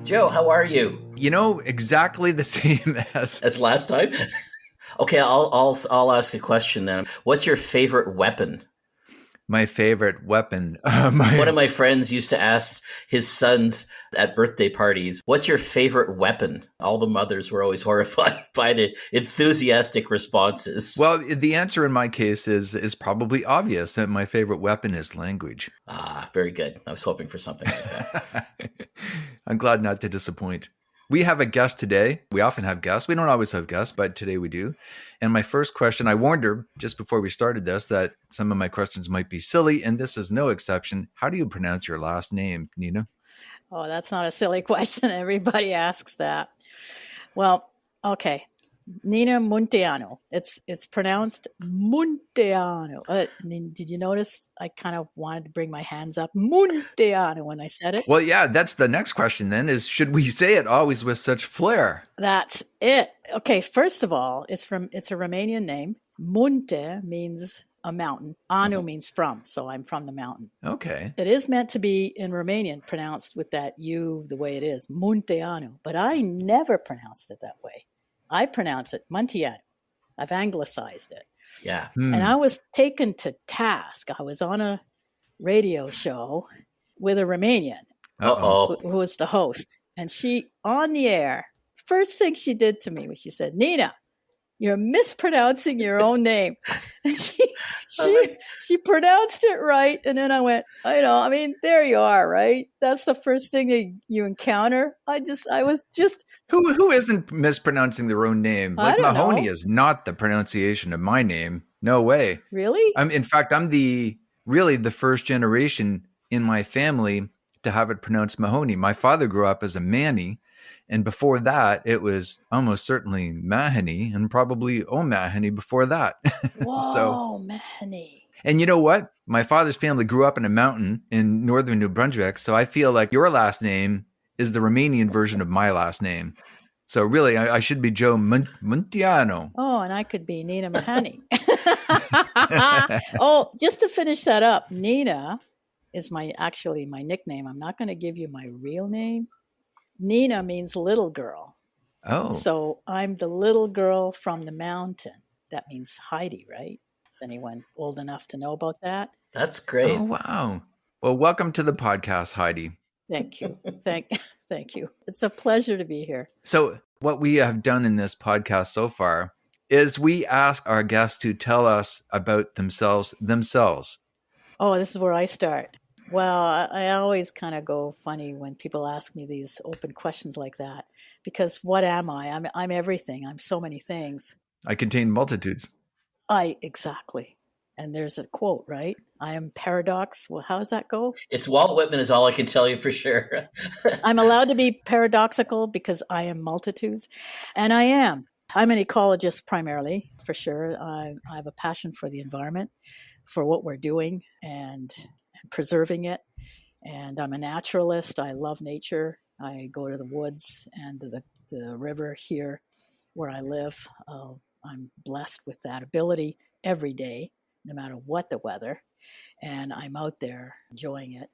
Joe, how are you? Exactly the same as As last time? Okay, I'll ask a question then. What's your favorite weapon? my favorite weapon. One of my friends used to ask his sons at birthday parties, "What's your favorite weapon?" All the mothers were always horrified by the enthusiastic responses. Well, the answer in my case is probably obvious that my favorite weapon is language. Ah, very good. I was hoping for something like that. I'm glad not to disappoint. We have a guest today. We often have guests. We don't always have guests, but today we do. And my first question, I warned her just before we started this that some of my questions might be silly, and this is no exception. How do you pronounce your last name, Nina? Oh, that's not a silly question. Everybody asks that. Well, okay. Nina Munteanu. It's pronounced Munteanu. Did you notice I kind of wanted to bring my hands up Munteanu when I said it? Well, yeah, that's the next question then is should we say it always with such flair? That's it. Okay, first of all, it's a Romanian name. Munte means a mountain. Anu means from, so I'm from the mountain. Okay. It is meant to be in Romanian pronounced with that U the way it is, Munteanu, but I never pronounced it that way. I pronounce it Munteanu. I've anglicized it. Yeah. And I was taken to task. I was on a radio show with a Romanian Uh-oh. who was the host. And she, on the air, first thing she did to me was she said, "Nina, you're mispronouncing your own name." And she pronounced it right. And then I went, there you are, right? That's the first thing that you encounter. I was just. Who isn't mispronouncing their own name? Like Mahoney know. is not the pronunciation of my name. No way. Really? In fact, I'm really the first generation in my family to have it pronounced Mahoney. My father grew up as a Manny. And before that, it was almost certainly Mahoney and probably O'Mahony before that. Whoa, Mahoney. And you know what? My father's family grew up in a mountain in northern New Brunswick. So I feel like your last name is the Romanian version of my last name. So really, I should be Joe Munteanu. Oh, and I could be Nina Mahoney. Oh, just to finish that up, Nina is my nickname. I'm not going to give you my real name. Nina means little girl. Oh. So I'm the little girl from the mountain. That means Heidi, right? Is anyone old enough to know about that? That's great. Oh, wow. Well, welcome to the podcast, Heidi. Thank you. Thank you. It's a pleasure to be here. So what we have done in this podcast so far is we ask our guests to tell us about themselves. Oh, this is where I start. Well, I always kind of go funny when people ask me these open questions like that, because what am I? I'm everything. I'm so many things. I contain multitudes. Exactly. And there's a quote, right? I am paradox. Well, how does that go? It's Walt Whitman is all I can tell you for sure. I'm allowed to be paradoxical because I am multitudes. And I am. I'm an ecologist primarily, for sure. I have a passion for the environment, for what we're doing and preserving it. And I'm a naturalist. I love nature. I go to the woods and to the river here where I live. I'm blessed with that ability every day, no matter what the weather. And I'm out there enjoying it.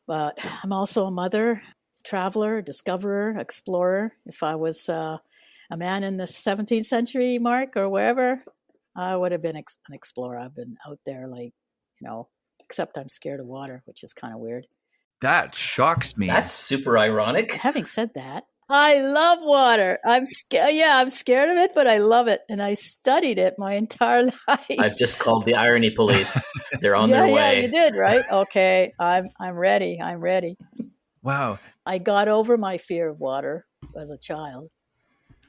But I'm also a mother, traveler, discoverer, explorer. If I was a man in the 17th century, Mark, or wherever, I would have been an explorer. I've been out there except I'm scared of water, which is kind of weird. That shocks me. That's super ironic. Having said that, I love water. I'm scared of it, but I love it. And I studied it my entire life. I've just called the irony police. They're on their way. Yeah, you did, right? Okay. I'm ready. Wow. I got over my fear of water as a child.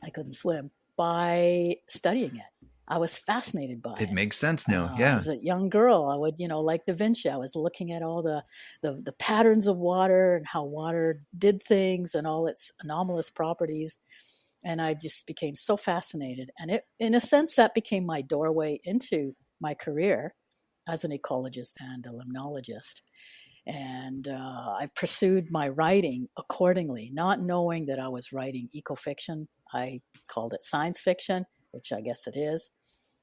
I couldn't swim by studying it. I was fascinated by it. It makes sense now. Yeah. As a young girl, I would, like Da Vinci, I was looking at all the patterns of water and how water did things and all its anomalous properties. And I just became so fascinated. And in a sense, that became my doorway into my career as an ecologist and a limnologist. And I pursued my writing accordingly, not knowing that I was writing ecofiction. I called it science fiction, which I guess it is.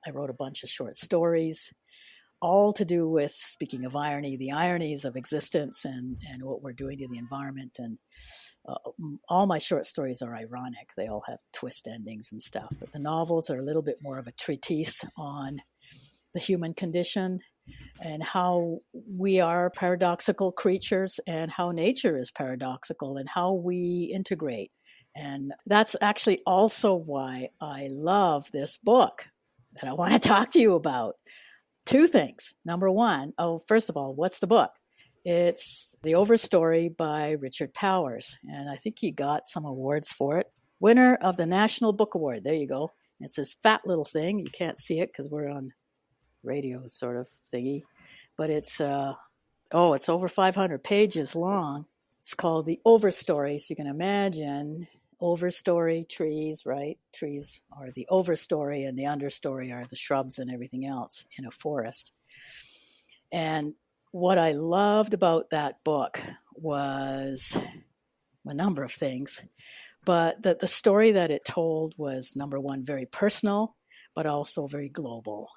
I wrote a bunch of short stories, all to do with, speaking of irony, the ironies of existence and what we're doing to the environment. And all my short stories are ironic. They all have twist endings and stuff. But the novels are a little bit more of a treatise on the human condition and how we are paradoxical creatures and how nature is paradoxical and how we integrate. And that's actually also why I love this book that I want to talk to you about. Two things. Number one, first of all, what's the book? It's The Overstory by Richard Powers. And I think he got some awards for it. Winner of the National Book Award. There you go. It's this fat little thing. You can't see it because we're on radio sort of thingy. But it's over 500 pages long. It's called The Overstory. So you can imagine overstory trees, right? Trees are the overstory and the understory are the shrubs and everything else in a forest. And what I loved about that book was a number of things, but the story that it told was, number one, very personal, but also very global.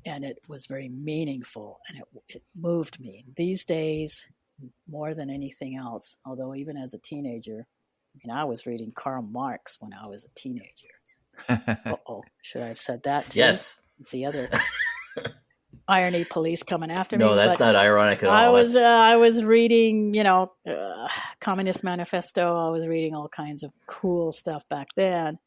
And it was very meaningful and it moved me. These days, more than anything else, although even as a teenager, I was reading Karl Marx when I was a teenager. Should I have said that too? Yes. It's the other irony police coming after me. No, that's not ironic at all. I was reading, Communist Manifesto. I was reading all kinds of cool stuff back then.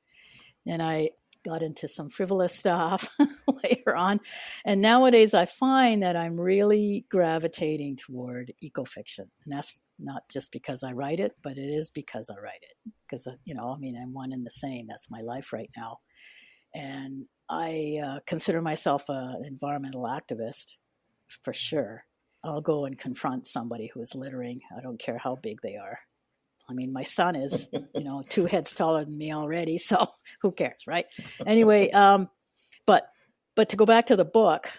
And I got into some frivolous stuff later on. And nowadays I find that I'm really gravitating toward ecofiction. And that's not just because I write it, but it is because I write it. Because, I'm one and the same. That's my life right now. And I consider myself an environmental activist, for sure. I'll go and confront somebody who's littering. I don't care how big they are. My son is, 2 heads taller than me already, so who cares, right? Anyway, but to go back to the book,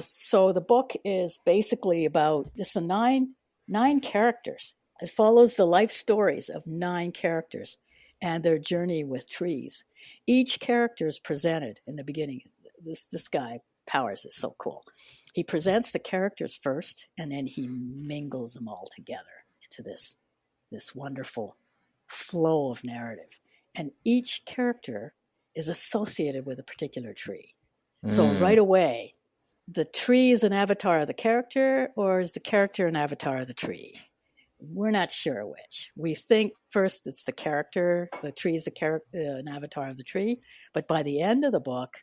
so the book is basically about this 9 characters. It follows the life stories of 9 characters and their journey with trees. Each character is presented in the beginning. This guy, Powers, is so cool. He presents the characters first, and then he mingles them all together into this wonderful flow of narrative. And each character is associated with a particular tree. So right away, the tree is an avatar of the character, or is the character an avatar of the tree? We're not sure which. We think first it's the character, the tree is an avatar of the tree. But by the end of the book,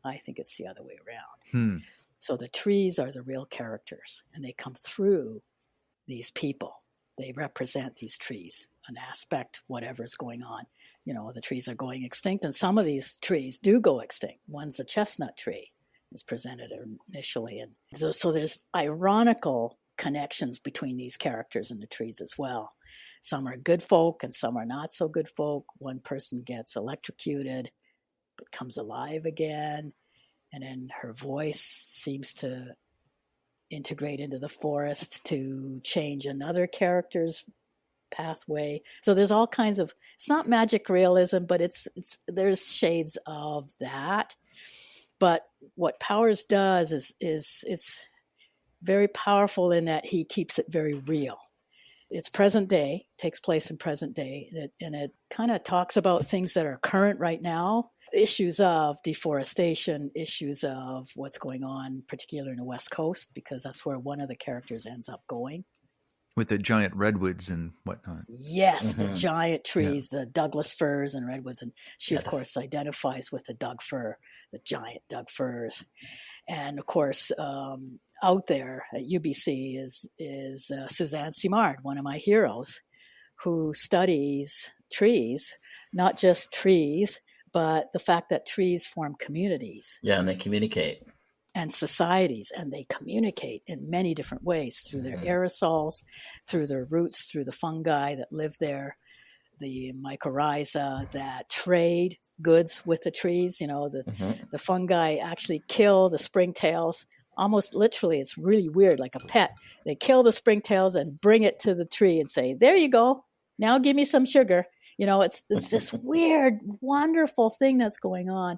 I think it's the other way around. So the trees are the real characters, and they come through these people. They represent these trees, an aspect, whatever's going on. The trees are going extinct, and some of these trees do go extinct. One's the chestnut tree, is presented initially. And so there's ironical connections between these characters and the trees as well. Some are good folk and some are not so good folk. One person gets electrocuted, but comes alive again. And then her voice seems to integrate into the forest to change another character's pathway. So there's all kinds of, it's not magic realism, but there's shades of that. But what Powers does is very powerful in that he keeps it very real. It's present day, takes place in present day, and it kind of talks about things that are current right now, issues of deforestation, issues of what's going on, particularly in the West Coast, because that's where one of the characters ends up going. With the giant redwoods and whatnot. Yes, the giant trees, the Douglas firs and redwoods. And she, of course, identifies with the Doug fir, the giant Doug firs. And, of course, out there at UBC is Suzanne Simard, one of my heroes, who studies trees, not just trees, but the fact that trees form communities. Yeah, and they communicate. And societies, and they communicate in many different ways through their aerosols, through their roots, through the fungi that live there, the mycorrhiza that trade goods with the trees. The fungi actually kill the springtails. Almost literally, it's really weird, like a pet. They kill the springtails and bring it to the tree and say, "There you go. Now give me some sugar." It's this weird, wonderful thing that's going on.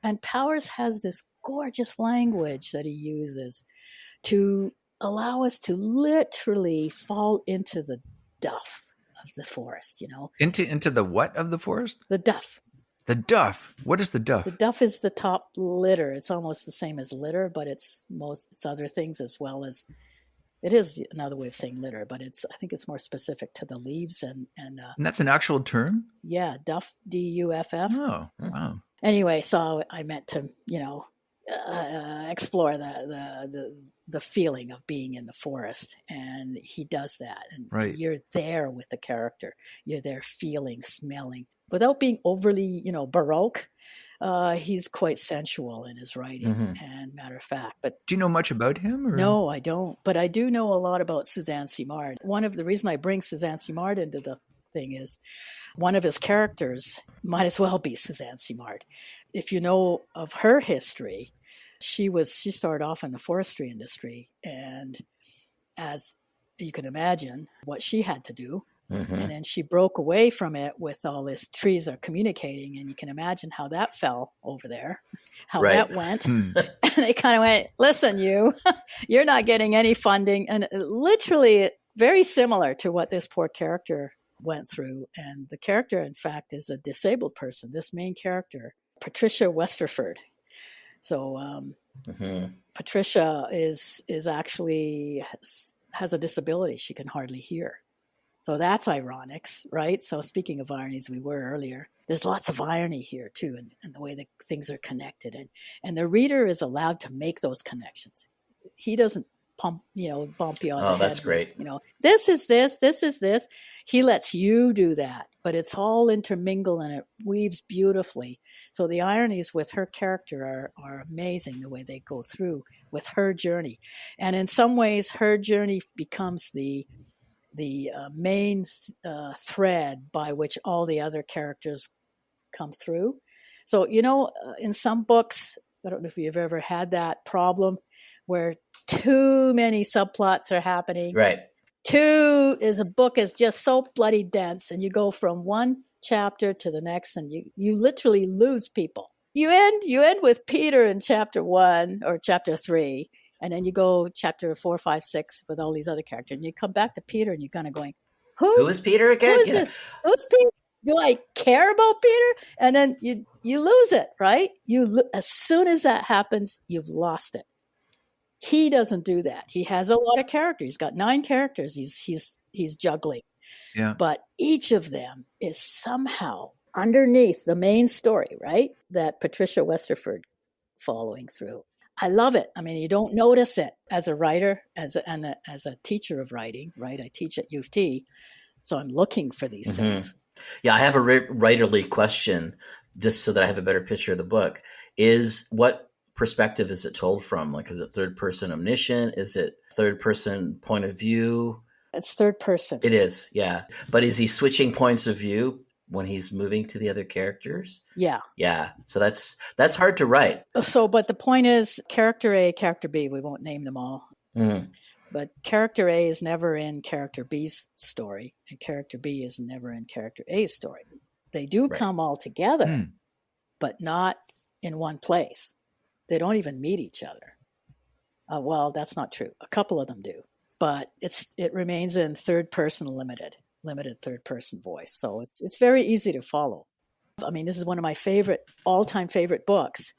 And Powers has this gorgeous language that he uses to allow us to literally fall into the duff of the forest, Into the what of the forest? the duff. The duff. What is the The duff? duff is the top litter. It's almost the same as litter, but it's other things as well as it is another way of saying litter, but I think it's more specific to the leaves and And that's an actual term? yeah, duff, DUFF. Oh, wow. Anyway, so I meant to, explore the feeling of being in the forest, and he does that, and Right. you're there with the character. You're there feeling, smelling, without being overly, baroque. He's quite sensual in his writing, and matter of fact. But Do you know much about him? Or? no, I don't. But I do know a lot about Suzanne Simard. One of the reasons I bring Suzanne Simard into the thing is one of his characters might as well be Suzanne Simard. If you know of her history, she started off in the forestry industry, and as you can imagine, what she had to do. And then she broke away from it with all this trees are communicating, and you can imagine how that fell over there, how that went. And they kind of went, listen, you're not getting any funding. And literally very similar to what this poor character went through. And the character, in fact, is a disabled person. This main character, Patricia Westerford. So Patricia is actually has a disability. She can hardly hear. So that's ironic, right? So speaking of ironies, we were earlier, there's lots of irony here too, and the way that things are connected. And the reader is allowed to make those connections. He doesn't bump you on the head. Oh, that's great. This is this. He lets you do that, but it's all intermingled and it weaves beautifully. So the ironies with her character are amazing, the way they go through with her journey. And in some ways, her journey becomes the main thread by which all the other characters come through. So, in some books, I don't know if you've ever had that problem where too many subplots are happening. Right. A book is just so bloody dense, and you go from one chapter to the next, and you literally lose people. You end with Peter in chapter 1 or chapter 3. And then you go chapter 4, 5, 6 with all these other characters. And you come back to Peter and you're kind of going, Who is Peter again? Who is this? Who's Peter? Do I care about Peter? And then you lose it, right? As soon as that happens, you've lost it. He doesn't do that. He has a lot of characters. He's got 9 characters he's juggling. Yeah. But each of them is somehow underneath the main story, right? That Patricia Westerford following through. I love it. I mean, you don't notice it as a writer, as a teacher of writing, right? I teach at U of T, so I'm looking for these things. Yeah, I have a writerly question, just so that I have a better picture of the book. What perspective is it told from? Like, is it third person omniscient? Is it third person point of view? It's third person. It is, yeah. But is he switching points of view when he's moving to the other characters? Yeah. Yeah. So that's hard to write. So, but the point is, character A, character B, we won't name them all. But character A is never in character B's story, and character B is never in character A's story. They do come all together, but not in one place. They don't even meet each other. Well, that's not true. A couple of them do. But it remains in third person limited third person voice. So it's very easy to follow. I mean, this is one of my all-time favorite books,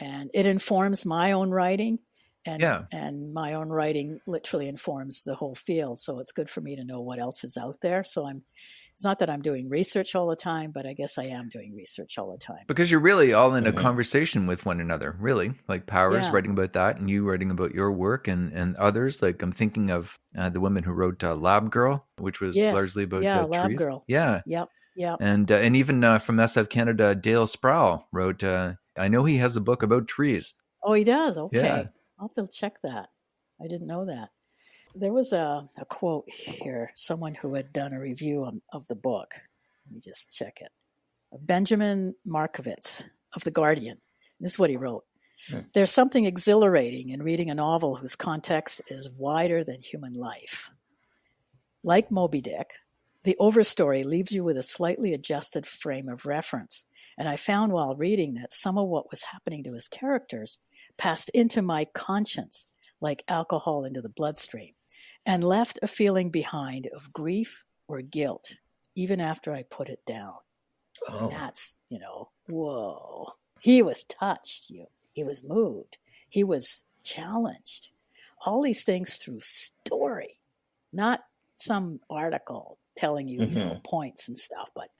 and it informs my own writing, and my own writing literally informs the whole field. So it's good for me to know what else is out there. So it's not that I'm doing research all the time, but I guess I am doing research all the time. Because you're really all in a conversation with one another, really. Like Powers writing about that, and you writing about your work, and others. Like I'm thinking of the woman who wrote Lab Girl, which was largely about Lab trees. Girl. Yeah. Yep. And even from SF Canada, Dale Sproul wrote, I know he has a book about trees. Oh, he does? Okay. Yeah. I'll have to check that. I didn't know that. There was a quote here, someone who had done a review of the book. Let me just check it. Benjamin Markovitz of The Guardian. This is what he wrote. There's something exhilarating in reading a novel whose context is wider than human life. Like Moby Dick, the Overstory leaves you with a slightly adjusted frame of reference. And I found while reading that some of what was happening to his characters passed into my conscience like alcohol into the bloodstream, and left a feeling behind of grief or guilt, even after I put it down. And that's, whoa. He was touched. He was moved. He was challenged. All these things through story, not some article telling you, points and stuff. But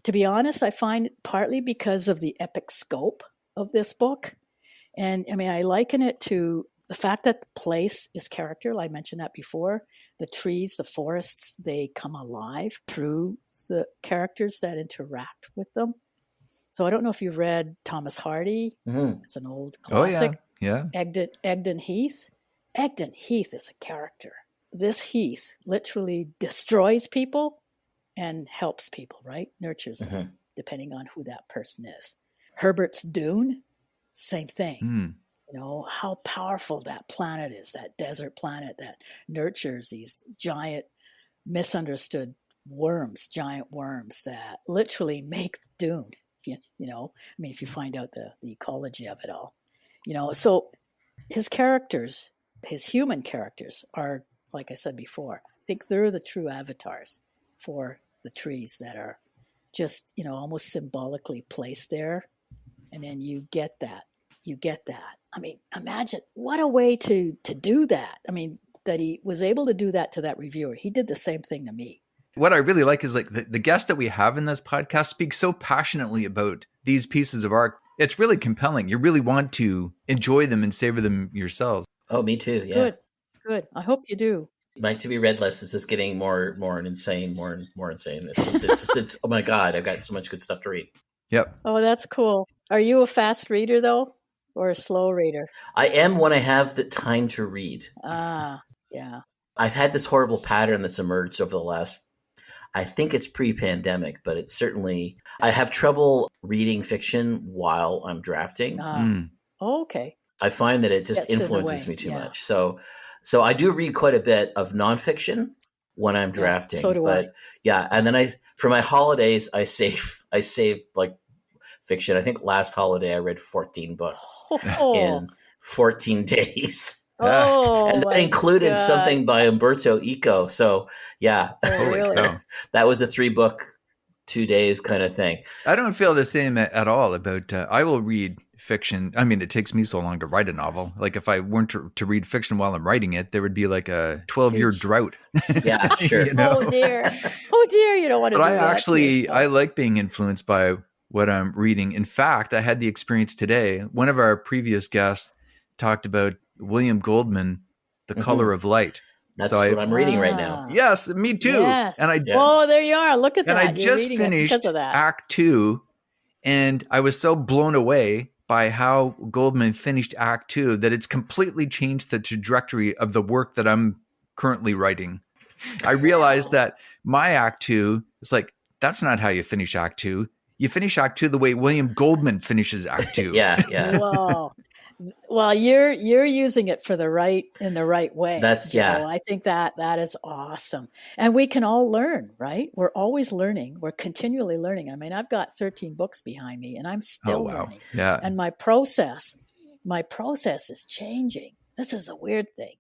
to be honest, I find partly because of the epic scope of this book. And I mean, I liken it to the fact that the place is character. I mentioned that before. The trees, the forests, they come alive through the characters that interact with them. So I don't know if you've read Thomas Hardy. It's an old classic. Oh, yeah. Egdon Heath. Egdon Heath is a character. This Heath literally destroys people and helps people, right? Nurtures them, depending on who that person is. Herbert's Dune, same thing. How powerful that planet is, that desert planet that nurtures these giant, misunderstood giant worms that literally make Dune. If you find out the ecology of it all. So his characters, his human characters are, like I said before, I think they're the true avatars for the trees that are just, almost symbolically placed there. And then you get that. I mean, imagine what a way to do that. I mean, that he was able to do that to that reviewer. He did the same thing to me. What I really like is like the guest that we have in this podcast speaks so passionately about these pieces of art. It's really compelling. You really want to enjoy them and savor them yourselves. Oh, me too. Yeah. Good. I hope you do. My to be read list is just getting more insane, more insane. It's oh my God, I've got so much good stuff to read. Yep. Oh, that's cool. Are you a fast reader though, or a slow reader? I am when I have the time to read. Yeah. I've had this horrible pattern that's emerged over the last, I think it's pre-pandemic, but it's certainly, I have trouble reading fiction while I'm drafting. Okay. I find that it just influences me too much. So I do read quite a bit of nonfiction when I'm drafting. So do I. Yeah, and then for my holidays, I save like fiction. I think last holiday I read 14 books in 14 days. Oh, and that included something by Umberto Eco. So yeah, really? That was a 3-book, 2 days kind of thing. I don't feel the same at all about, I will read fiction. I mean, it takes me so long to write a novel. Like if I weren't to read fiction while I'm writing it, there would be like a 12-year drought. Yeah, sure. Oh dear. You don't want to do that. I like being influenced by what I'm reading. In fact, I had the experience today. One of our previous guests talked about William Goldman, The Color of Light. That's what I'm reading right now. Yes, me too. Yes. And oh, there you are. Look at that. And I just finished Act 2, and I was so blown away by how Goldman finished Act 2 that it's completely changed the trajectory of the work that I'm currently writing. I realized that my Act 2 is like, that's not how you finish Act 2. You finish Act 2 the way William Goldman finishes Act 2. Yeah. Whoa. Well, you're using it in the right way. That's Joe. I think that is awesome. And we can all learn, right? We're always learning. We're continually learning. I mean, I've got 13 books behind me and I'm still learning. Yeah. And my process is changing. This is a weird thing.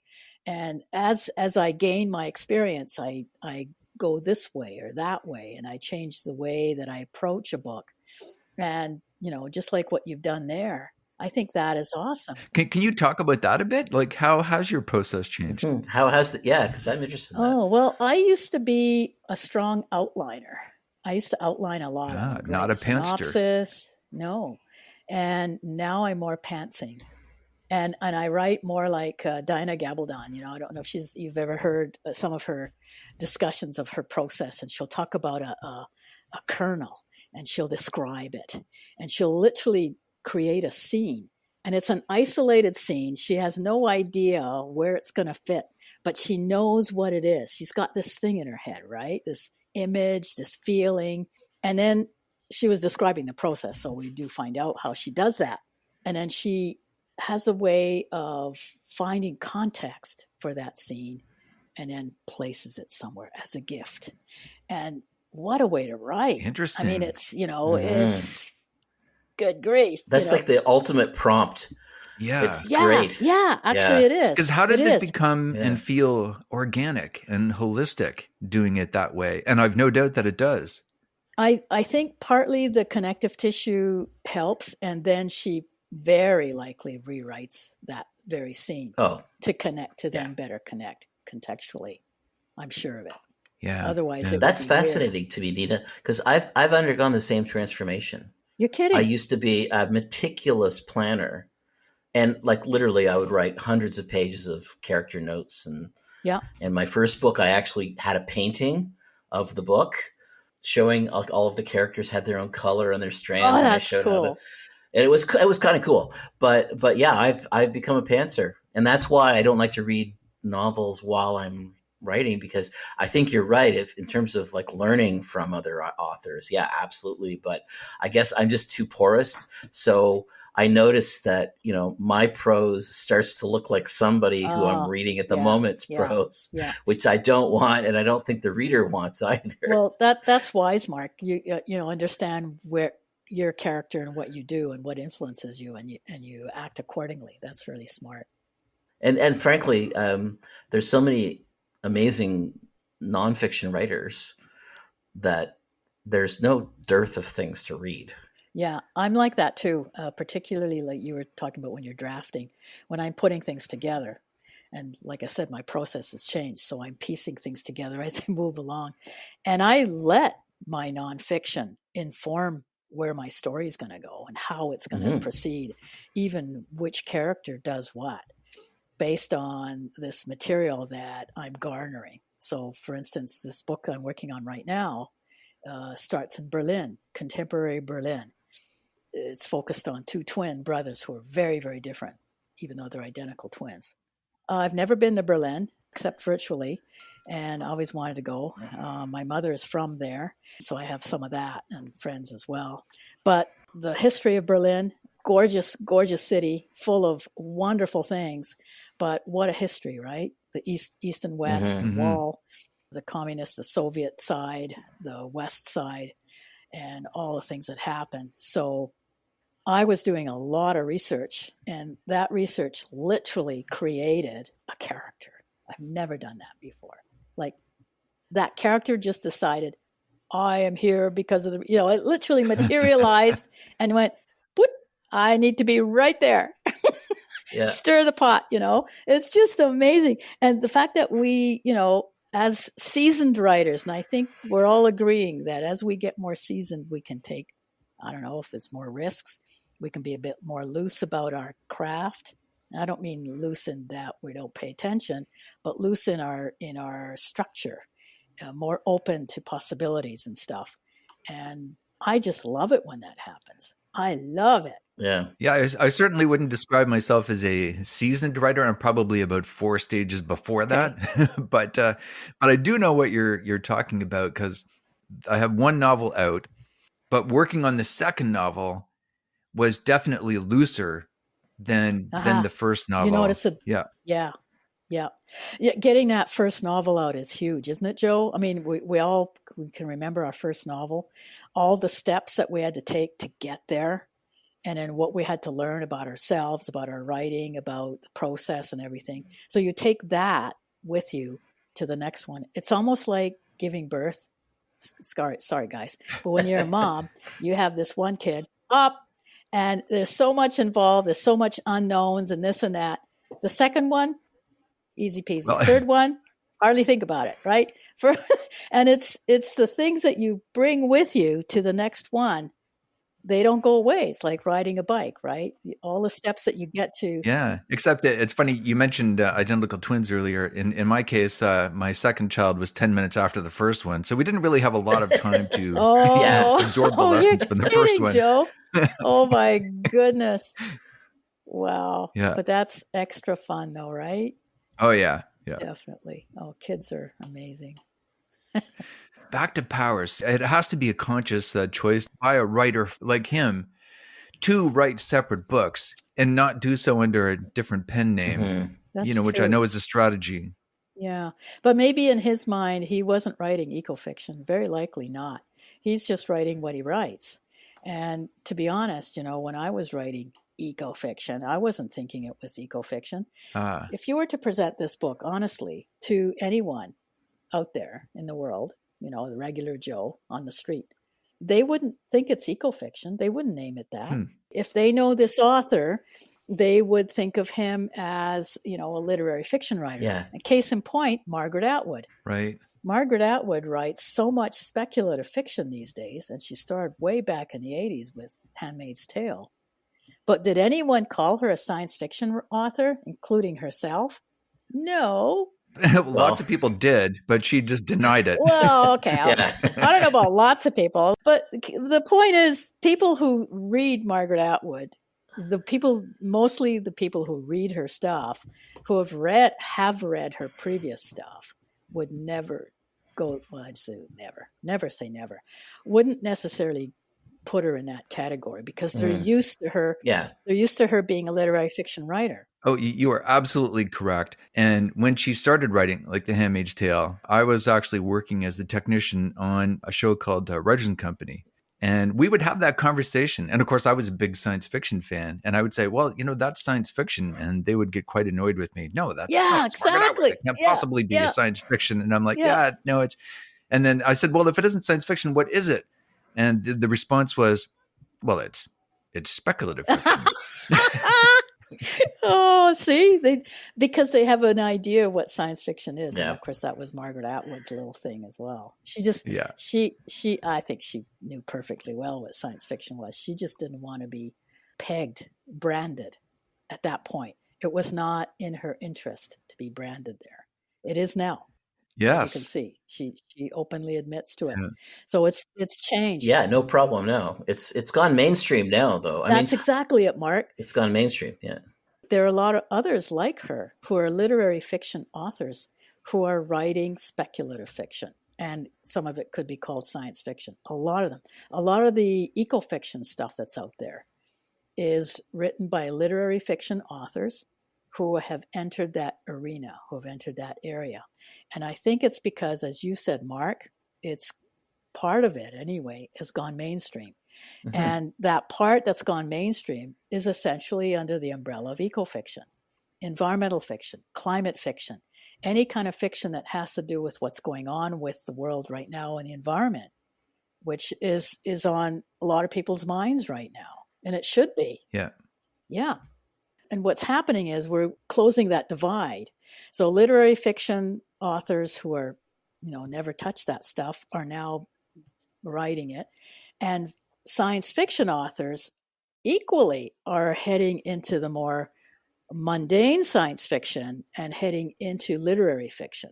And as I gain my experience, I go this way or that way, and I change the way that I approach a book. And, just like what you've done there, I think that is awesome. Can you talk about that a bit? Like, how has your process changed? How has it? Yeah, because I'm interested in that. Oh, well, I used to be a strong outliner. I used to outline a lot. Not a pantster. No. And now I'm more pantsing. And I write more like Diana Gabaldon. I don't know if you've ever heard some of her discussions of her process, and she'll talk about a kernel, and she'll describe it, and she'll literally create a scene, and it's an isolated scene. She has no idea where it's going to fit, but she knows what it is. She's got this thing in her head, right? This image, this feeling. And then she was describing the process, so we do find out how she does that. And then she has a way of finding context for that scene and then places it somewhere as a gift. And what a way to write. Interesting. I mean, it's, it's good grief. That's like the ultimate prompt Yeah. It's Yeah, great. yeah, actually Yeah. it is. Because how It does it is. become Yeah. and feel organic and holistic doing it that way? And I've no doubt that it does. I think partly the connective tissue helps, and then she very likely rewrites that very scene Oh, to connect, to yeah. then better connect contextually. I'm sure of it. Yeah. Otherwise, Yeah. it would That's be weird. fascinating to me, Nina, because I've undergone the same transformation. You're I kidding. used to be a meticulous planner, and like literally I would write hundreds of pages of character notes, Yeah. and my first book I actually had a painting of the book showing like all of the characters had their own color and their Oh, strands, and I that's showed how the cool. and it was kind of cool. But yeah, I've become a pantser, and that's why I don't like to read novels while I'm writing, because I think you're right. If in terms of like learning from other authors, yeah, absolutely. But I guess I'm just too porous, so I notice that my prose starts to look like somebody who I'm Oh, reading at the yeah, moment's yeah, prose, yeah. which I don't want, and I don't think the reader wants either. Well, that's wise, Mark. You understand where your character and what you do and what influences you, and you act accordingly. That's really smart. And frankly, there's so many amazing nonfiction writers that there's no dearth of things to read. Yeah, I'm like that too. Particularly like you were talking about when you're drafting, when I'm putting things together. And like I said, my process has changed. So I'm piecing things together as I move along. And I let my nonfiction inform where my story is going to go and how it's going to Mm-hmm. proceed, even which character does what, based on this material that I'm garnering. So, for instance, this book I'm working on right now starts in Berlin, contemporary Berlin. It's focused on two twin brothers who are very, very different, even though they're identical twins. I've never been to Berlin except virtually, and I always wanted to go. My mother is from there, so I have some of that and friends as well. But the history of Berlin, gorgeous, gorgeous city, full of wonderful things. But what a history, right? The East and West, Mm-hmm. the Mm-hmm. wall, the communist, the Soviet side, the West side, and all the things that happened. So I was doing a lot of research, and that research literally created a character. I've never done that before. Like that character just decided, I am here because of it literally materialized and went, boop, I need to be right there. Yeah. Stir the pot, It's just amazing. And the fact that we, as seasoned writers, and I think we're all agreeing that as we get more seasoned, we can take, I don't know if it's more risks, we can be a bit more loose about our craft. And I don't mean loose in that we don't pay attention, but loose in our structure, more open to possibilities and stuff. And I just love it when that happens. I love it. Yeah. Yeah, I certainly wouldn't describe myself as a seasoned writer. I'm probably about 4 stages before Okay. that, but I do know what you're talking about because I have one novel out, but working on the second novel was definitely looser than Aha. the first You novel. notice it. Yeah, Yeah. Yeah. Yeah. Getting that first novel out is huge, isn't it, Joe? I mean, we can remember our first novel, all the steps that we had to take to get there, and then what we had to learn about ourselves, about our writing, about the process and everything. So you take that with you to the next one. It's almost like giving birth. Sorry, guys. But when you're a mom, you have this one kid up, and there's so much involved. There's so much unknowns and this and that. The second one, easy peasy. well, Third one, hardly think about it, right? And it's the things that you bring with you to the next one. They don't go away. It's like riding a bike, right? All the steps that you get to. yeah. Except it's funny you mentioned identical twins earlier. In my case, my second child was 10 minutes after the first one, so we didn't really have a lot of time to Yeah. absorb the You're lessons from the first kidding, one. Joe. Oh my goodness. Wow. Yeah. But that's extra fun though, right? Oh yeah. Yeah. Definitely. Oh, kids are amazing. Back to Powers. It has to be a conscious choice by a writer like him to write separate books and not do so under a different pen name, Mm-hmm. That's which I true. know is a strategy. Yeah. But maybe in his mind, he wasn't writing ecofiction. Very likely not. He's just writing what he writes. And to be honest, when I was writing eco-fiction. I wasn't thinking it was eco-fiction. Ah, If you were to present this book honestly to anyone out there in the world, the regular Joe on the street, they wouldn't think it's eco-fiction. They wouldn't name it that. If they know this author, they would think of him as, a literary fiction writer. Yeah. And case in point, Margaret Atwood. right. Margaret Atwood writes so much speculative fiction these days, and she started way back in the 80s with Handmaid's Tale. But did anyone call her a science fiction author, including herself? No. Lots of people did, but she just denied it. Well, okay. Yeah. I don't know about lots of people, but the point is, people who read Margaret Atwood, mostly the people who read her stuff, who have read her previous stuff, would never go. Well, I'd say never say never. Wouldn't necessarily put her in that category because they're used to her. Yeah. They're used to her being a literary fiction writer. Oh, you are absolutely correct. And when she started writing, like The Handmaid's Tale, I was actually working as the technician on a show called Reg and Company. And we would have that conversation. And of course, I was a big science fiction fan. And I would say, well, that's science fiction. And they would get quite annoyed with me. No, that's not. Exactly. It can't possibly be a science fiction. And I'm like, no, it's. And then I said, well, if it isn't science fiction, what is it? And the response was, well, it's speculative fiction. Oh, see, because they have an idea of what science fiction is, Yeah. and of course that was Margaret Atwood's little thing as well. She just, Yeah. she, I think she knew perfectly well what science fiction was. She just didn't want to be branded at that point. It was not in her interest to be branded there. It is now. Yes. As you can see, she openly admits to it. Yeah. So it's changed. Yeah, no problem. No, it's gone mainstream now, though. That's exactly it, Mark. It's gone mainstream. Yeah. There are a lot of others like her who are literary fiction authors who are writing speculative fiction. And some of it could be called science fiction. A lot of them. A lot of the eco-fiction stuff that's out there is written by literary fiction authors who have entered that arena, who have entered that area. And I think it's because, as you said, Mark, it's part of it anyway, has gone mainstream. Mm-hmm. And that part that's gone mainstream is essentially under the umbrella of ecofiction, environmental fiction, climate fiction, any kind of fiction that has to do with what's going on with the world right now and the environment, which is on a lot of people's minds right now. And it should be. Yeah. Yeah. And what's happening is we're closing that divide. So literary fiction authors who are, never touched that stuff are now writing it. And science fiction authors equally are heading into the more mundane science fiction and heading into literary fiction.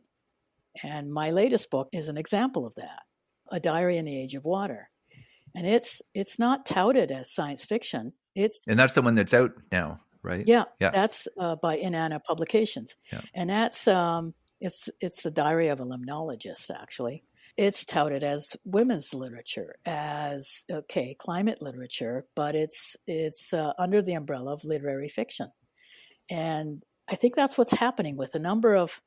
And my latest book is an example of that, A Diary in the Age of Water. And it's not touted as science fiction. And that's the one that's out now, right? Yeah. That's by Inanna Publications. Yeah. And that's it's the diary of a limnologist, actually. It's touted as women's literature, as climate literature, but it's under the umbrella of literary fiction. And I think that's what's happening with a number of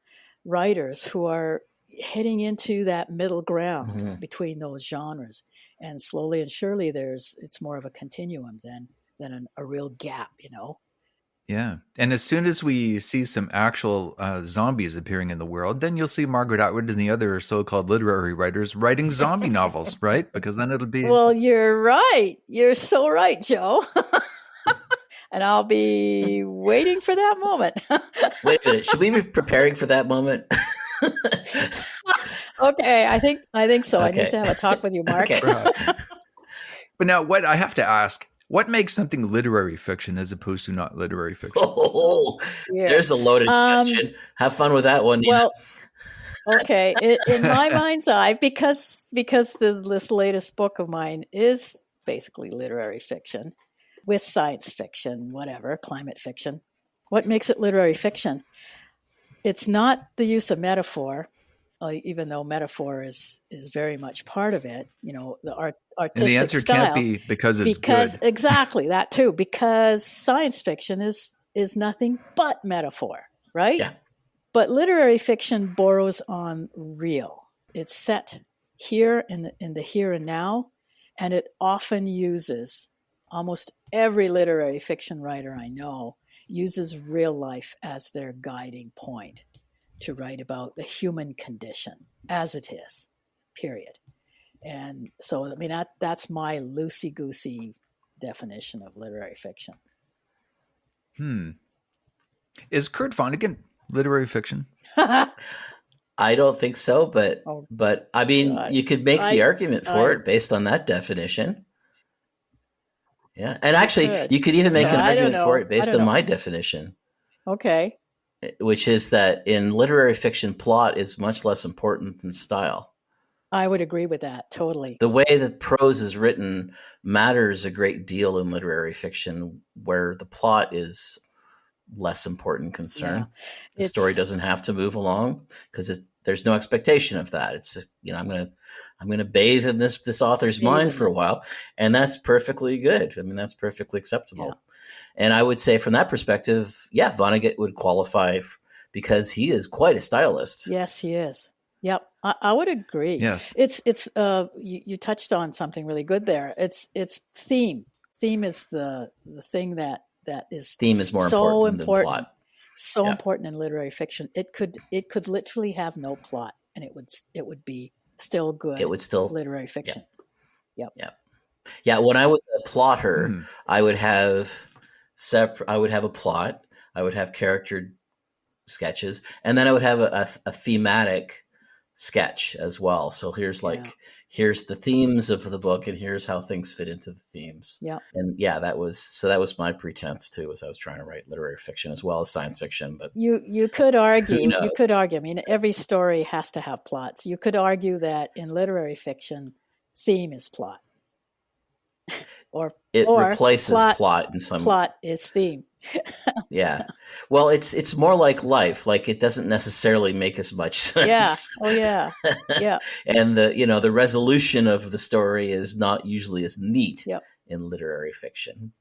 writers who are heading into that middle ground between those genres. And slowly and surely it's more of a continuum than a real gap, Yeah. And as soon as we see some actual zombies appearing in the world, then you'll see Margaret Atwood and the other so-called literary writers writing zombie novels, right? Because then it'll be... Well, you're right. You're so right, Joe. And I'll be waiting for that moment. Wait a minute. Should we be preparing for that moment? Okay, I think so. Okay. I need to have a talk with you, Mark. Okay. But now what I have to ask, what makes something literary fiction as opposed to not literary fiction? Oh, there's a loaded question. Have fun with that one. Well, okay. In my mind's eye, because this latest book of mine is basically literary fiction with science fiction, whatever, climate fiction. What makes it literary fiction? It's not the use of metaphor, even though metaphor is very much part of it. The artistic and the answer style. Can't be because it's good. Exactly that too. Because science fiction is nothing but metaphor, right? Yeah. But literary fiction borrows on real. It's set here in the here and now, and it often uses almost every literary fiction writer I know uses real life as their guiding point to write about the human condition as it is, period. And so, I mean, that's my loosey-goosey definition of literary fiction. Is Kurt Vonnegut literary fiction? I don't think so, but Oh, I mean, God. you could make the argument for it based on that definition. Yeah, and actually, you could even make So an I don't argument for know. it based I don't on know. my definition, Okay. which is that in literary fiction, plot is much less important than style. I would agree with that totally. The way that prose is written matters a great deal in literary fiction, where the plot is less important concern. The story doesn't have to move along because there's no expectation of that. It's I'm gonna bathe in this author's mind for a while, and that's perfectly good. I mean, that's perfectly acceptable. Yeah. And I would say from that perspective, yeah, Vonnegut would qualify because he is quite a stylist. Yes, he is. Yep, I would agree. Yes. It's you touched on something really good there. It's theme. Theme is the thing that is Theme is more so important than plot. So important in literary fiction. It could literally have no plot, and it would be still good. It would still literary fiction. Yep. Yeah. When I was a plotter, I would have a plot. I would have character sketches, and then I would have a thematic sketch as well. So here's the themes of the book, and here's how things fit into the themes. Yeah. And yeah, that was my pretense too, as I was trying to write literary fiction as well as science fiction. But you could argue. I mean, every story has to have plots. You could argue that in literary fiction, theme is plot, or replaces plot in some. Plot is theme. Yeah. Well, it's more like life. Like, it doesn't necessarily make as much sense. Yeah. Oh, yeah. Yeah. And the resolution of the story is not usually as neat Yep. in literary fiction.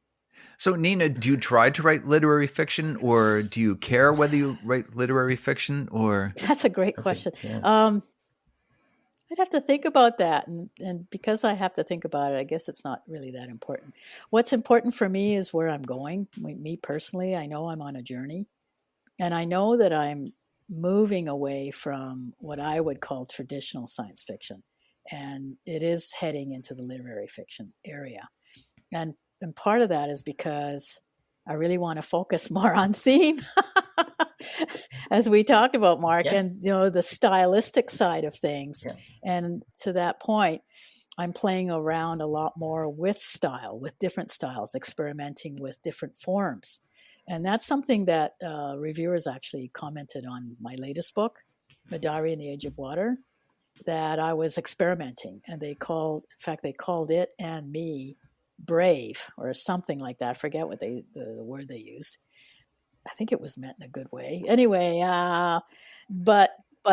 So, Nina, do you try to write literary fiction, or do you care whether you write literary fiction? Or that's a great question. I'd have to think about that, and because I have to think about it, I guess it's not really that important. What's important for me is where I'm going. Me personally, I know I'm on a journey, and I know that I'm moving away from what I would call traditional science fiction, and it is heading into the literary fiction area. And part of that is because I really want to focus more on theme, as we talked about, Mark, and the stylistic side of things. Yeah. And to that point, I'm playing around a lot more with style, with different styles, experimenting with different forms. And that's something that reviewers actually commented on my latest book, A Diary in the Age of Water, that I was experimenting. And they called it and me brave, or something like that. I forget what the word they used. I think it was meant in a good way. Anyway, but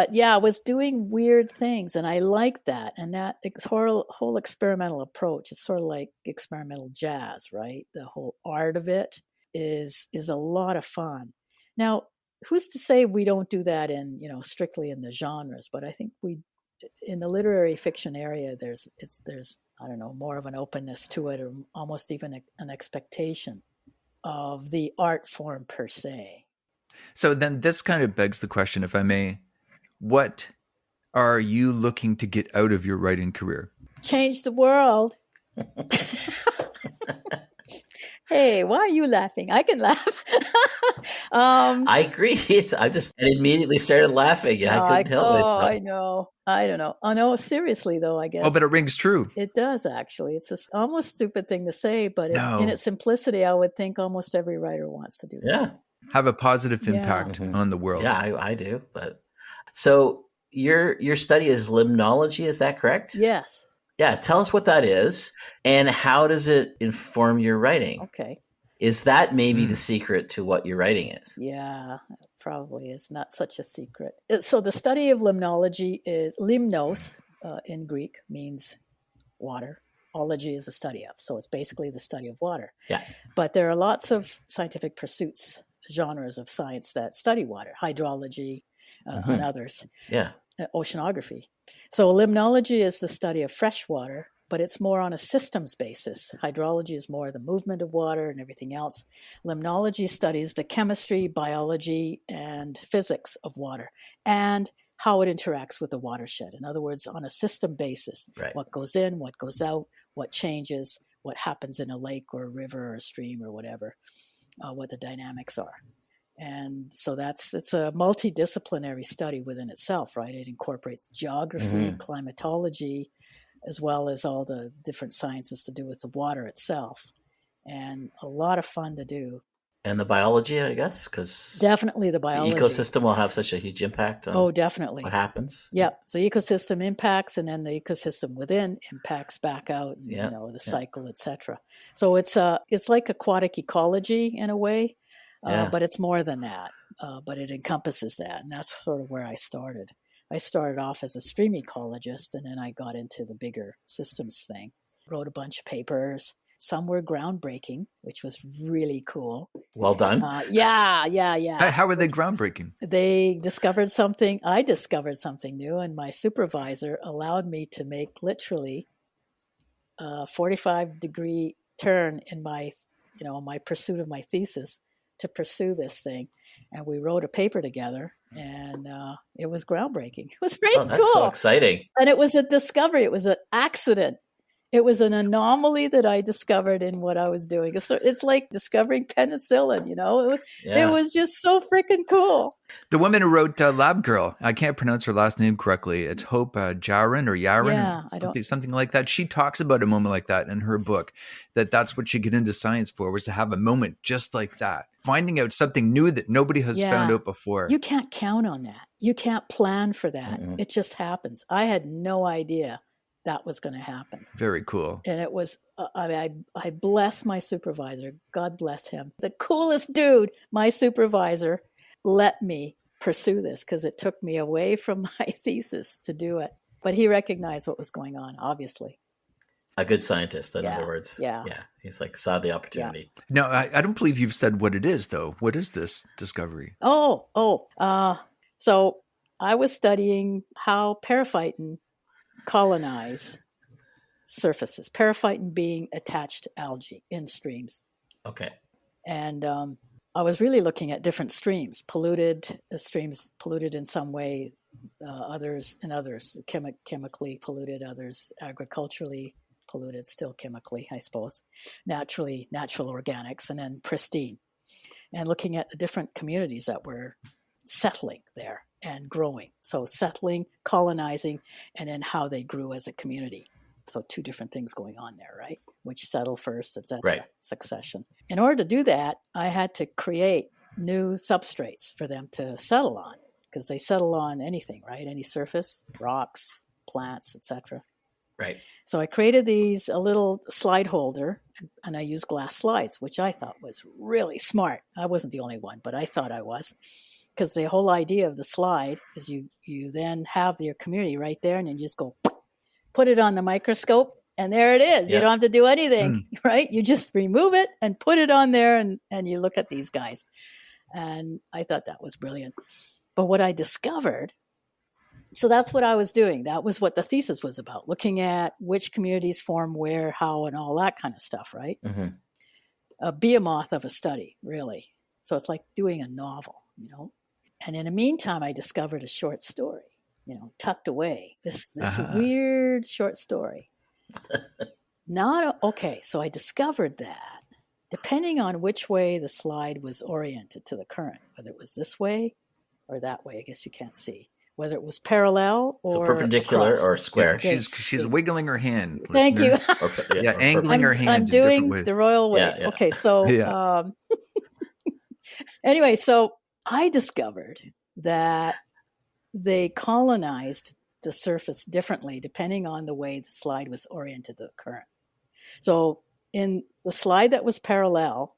yeah, I was doing weird things, and I liked that. And that whole experimental approach is sort of like experimental jazz, right? The whole art of it is a lot of fun. Now, who's to say we don't do that in strictly in the genres? But I think in the literary fiction area, there's I don't know, more of an openness to it, or almost even an expectation of the art form per se. So then this kind of begs the question, if I may, what are you looking to get out of your writing career? Change the world. Hey, why are you laughing? I can laugh. I agree. I immediately started laughing. Yeah, I couldn't help myself. I know. I don't know. Oh, no, seriously, though, I guess. Oh, but it rings true. It does, actually. It's an almost stupid thing to say, but in its simplicity, I would think almost every writer wants to do that. Yeah. Have a positive impact on the world. Yeah, I do. But so your study is limnology, is that correct? Yes. Yeah, tell us what that is, and how does it inform your writing? Okay. Is that maybe the secret to what your writing is? Yeah, probably is not such a secret. So the study of limnology is limnos in Greek means water. Ology is the study of. So it's basically the study of water. Yeah. But there are lots of scientific pursuits, genres of science that study water, hydrology and others. Yeah. Oceanography. So limnology is the study of fresh water, but it's more on a systems basis. Hydrology is more the movement of water and everything else. Limnology studies the chemistry, biology, and physics of water and how it interacts with the watershed. In other words, on a system basis, Right. what goes in, what goes out, what changes, what happens in a lake or a river or a stream or whatever, what the dynamics are. And so it's a multidisciplinary study within itself, right? It incorporates geography, climatology, as well as all the different sciences to do with the water itself. And a lot of fun to do. And the biology, I guess, because Definitely the the biology. ecosystem will have such a huge impact on definitely. what happens. Yeah. So ecosystem impacts, and then the ecosystem within impacts back out, and, the cycle, etc. So it's like aquatic ecology in a way, but it's more than that. But it encompasses that, and that's sort of where I started. I started off as a stream ecologist, and then I got into the bigger systems thing. Wrote a bunch of papers. Some were groundbreaking, which was really cool. Well done. Yeah. How were they groundbreaking? They discovered something. I discovered something new, and my supervisor allowed me to make literally a 45-degree turn in my pursuit of my thesis to pursue this thing. And we wrote a paper together, and it was groundbreaking. It was very that's cool. so exciting. And it was a discovery. It was an accident. It was an anomaly that I discovered in what I was doing. It's like discovering penicillin, It was just so freaking cool. The woman who wrote Lab Girl, I can't pronounce her last name correctly. It's Hope Jaron or Yaren, something like that. She talks about a moment like that in her book, that's what she got into science for, was to have a moment just like that. Finding out something new that nobody has found out before. You can't count on that. You can't plan for that. Mm-mm. It just happens. I had no idea that was going to happen. Very cool. And it was, I bless my supervisor. God bless him. The coolest dude, my supervisor, let me pursue this because it took me away from my thesis to do it. But he recognized what was going on, obviously. A good scientist, in other words. Yeah. He's saw the opportunity. Yeah. No, I don't believe you've said what it is, though. What is this discovery? So I was studying how periphyton colonize surfaces, periphyton being attached algae in streams. Okay. And I was really looking at different streams, streams polluted in some way, others chemically polluted, others agriculturally polluted, still chemically, I suppose, natural organics, and then pristine. And looking at the different communities that were settling there and growing. So settling, colonizing, and then how they grew as a community. So two different things going on there, right? Which settle first, etc. Right. Succession. In order to do that, I had to create new substrates for them to settle on, because they settle on anything, right? Any surface, rocks, plants, etc. Right. So I created a little slide holder, and I used glass slides, which I thought was really smart. I wasn't the only one, but I thought I was. Because the whole idea of the slide is you then have your community right there, and you just go put it on the microscope, and there it is. You don't have to do anything, right? You just remove it and put it on there, and you look at these guys. And I thought that was brilliant. But what I discovered, so that's what I was doing. That was what the thesis was about, looking at which communities form where, how, and all that kind of stuff, right? Mm-hmm. A behemoth of a study, really. So it's like doing a novel, And in the meantime, I discovered a short story, tucked away. This weird short story. So I discovered that depending on which way the slide was oriented to the current, whether it was this way or that way, I guess you can't see, whether it was parallel or perpendicular across. or square. Yeah, she's wiggling her hand. Thank you. Angling her hand. I'm doing the royal wave. Yeah. Okay, so anyway, so I discovered that they colonized the surface differently depending on the way the slide was oriented to the current. So in the slide that was parallel,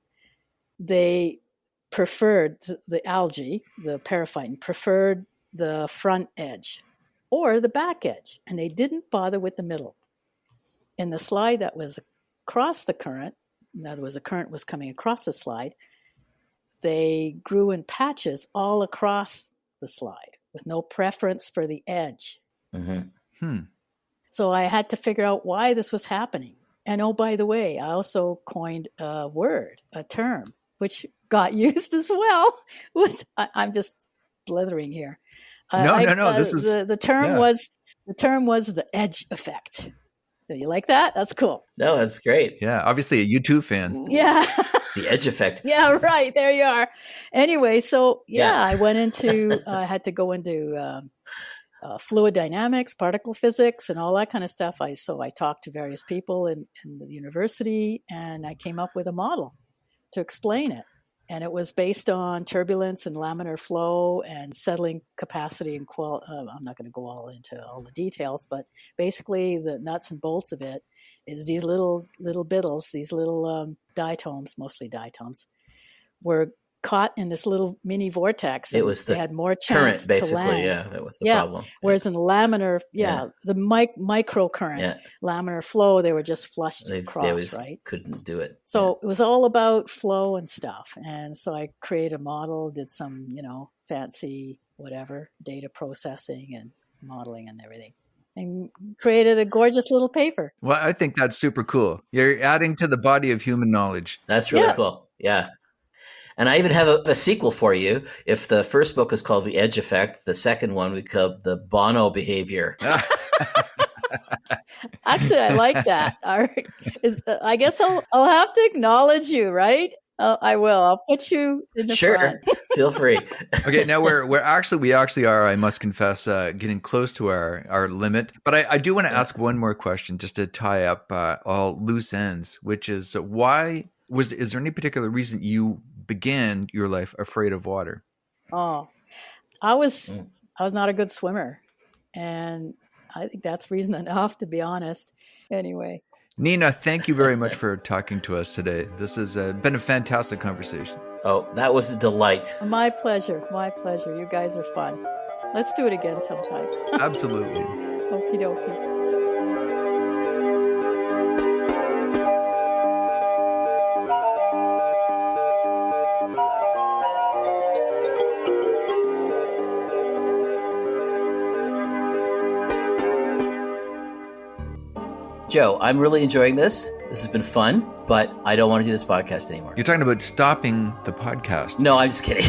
they preferred the algae, the periphyton, preferred the front edge or the back edge, and they didn't bother with the middle. In the slide that was across the current, in other words, the current was coming across the slide, they grew in patches all across the slide with no preference for the edge. Mm-hmm. So I had to figure out why this was happening. And oh, by the way, I also coined a word, a term, which got used as well. Which I'm just blithering here. No. This is the term yeah. was the edge effect. Do you like that? That's cool. No, that's great. Yeah, obviously a U2 fan. Yeah. The edge effect. Yeah, right. There you are. Anyway, so Yeah. I went into, I had to go into fluid dynamics, particle physics, and all that kind of stuff. So I talked to various people in the university, and I came up with a model to explain it. And it was based on turbulence and laminar flow and settling capacity and I'm not going to go all into all the details, but basically the nuts and bolts of it is these little bittles, these little diatoms, mostly diatoms, were caught in this little mini vortex. It was they had more chance current, basically. to land. Yeah, that was the problem. Whereas in laminar, the microcurrent, laminar flow, they were just flushed across, right? Couldn't do it. So it was all about flow and stuff. And so I created a model, did some, fancy whatever, data processing and modeling and everything, and created a gorgeous little paper. Well, I think that's super cool. You're adding to the body of human knowledge. That's really cool. Yeah. And I even have a sequel for you. If the first book is called The Edge Effect, the second one we call The Bono Behavior. Actually, I like that. I guess I'll have to acknowledge you, right? I will. I'll put you in the front. Feel free. Okay, now we actually are, I must confess, getting close to our limit. But I do want to ask one more question just to tie up all loose ends, which is is there any particular reason you began your life afraid of water? Oh, I was not a good swimmer, and I think that's reason enough, to be honest. Anyway, Nina, thank you very much for talking to us today. This has been a fantastic conversation. Oh, that was a delight. My pleasure. My pleasure. You guys are fun. Let's do it again sometime. Absolutely. Okie dokie. Joe, I'm really enjoying this. This has been fun, but I don't want to do this podcast anymore. You're talking about stopping the podcast. No, I'm just kidding.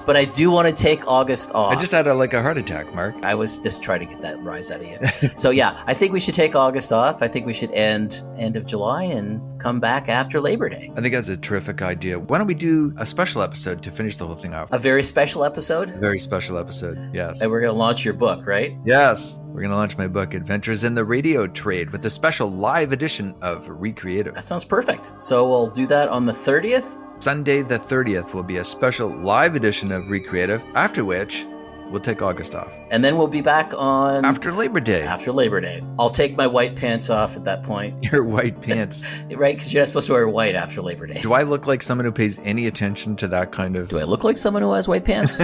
But I do want to take August off. I just had a heart attack, Mark. I was just trying to get that rise out of you. So yeah, I think we should take August off. I think we should end of July and come back after Labor Day. I think that's a terrific idea. Why don't we do a special episode to finish the whole thing off? A very special episode? A very special episode, yes. And we're going to launch your book, right? Yes. We're going to launch my book, Adventures in the Radio Trade, with a special live edition of Recreative. That sounds perfect. So we'll do that on the 30th. Sunday the 30th will be a special live edition of Recreative, after which we'll take August off. And then we'll be back on... After Labor Day. After Labor Day. I'll take my white pants off at that point. Your white pants. Right? Because you're not supposed to wear white after Labor Day. Do I look like someone who pays any attention to that kind of... Do I look like someone who has white pants?